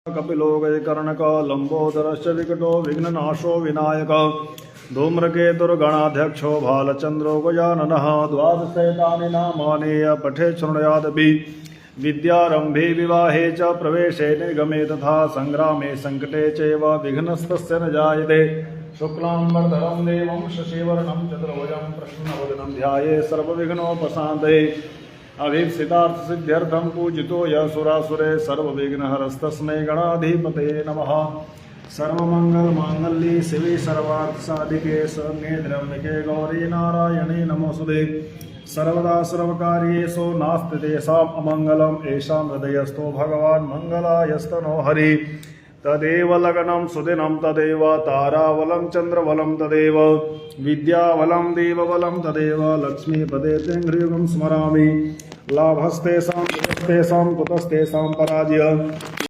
कपिलो गजकर्णक लंबोदरश्च विकटो विघ्ननाशो विनायक धूम्रकेतुर्गणाध्यक्षो भालचंद्रो गजाननः द्वादशैतानि नामानि पठे शृणुयादपि विद्यारंभे विवाहे च प्रवेशे निर्गमे तथा संग्रामे संकटे चैव विघ्नस्तस्य न जायते शुक्लांबरधरं देवं शशिवर्णं चतुर्भुजं प्रसन्नवदनं ध्याये सर्वविघ्नोपशान्तये अभीप्सितार्थ सिद्ध्यर्थं पूजितो यः सुरासुरे सर्वविघ्नहरस्तस्मै गणाधिपते नमः। सर्वमंगलमांगल्ये शिवे सर्वार्थसाधिके शरण्ये त्र्यंबके गौरी नारायणे नमोस्तुते। सर्वदा सर्वकार्येषु नास्ति तेषाम् अमङ्गलम् येषां हृदयस्थो भगवान् मङ्गलायस्तनो हरि। तदेव लग्नं सुदिनं तदेव ताराबलं चन्द्रबलं तदेव विद्याबलं देवबलं तदेव लक्ष्मीपदे तेङ्घ्रियुगं स्मरामि। लाभस्तेषां कुतस्तेषां पराजयः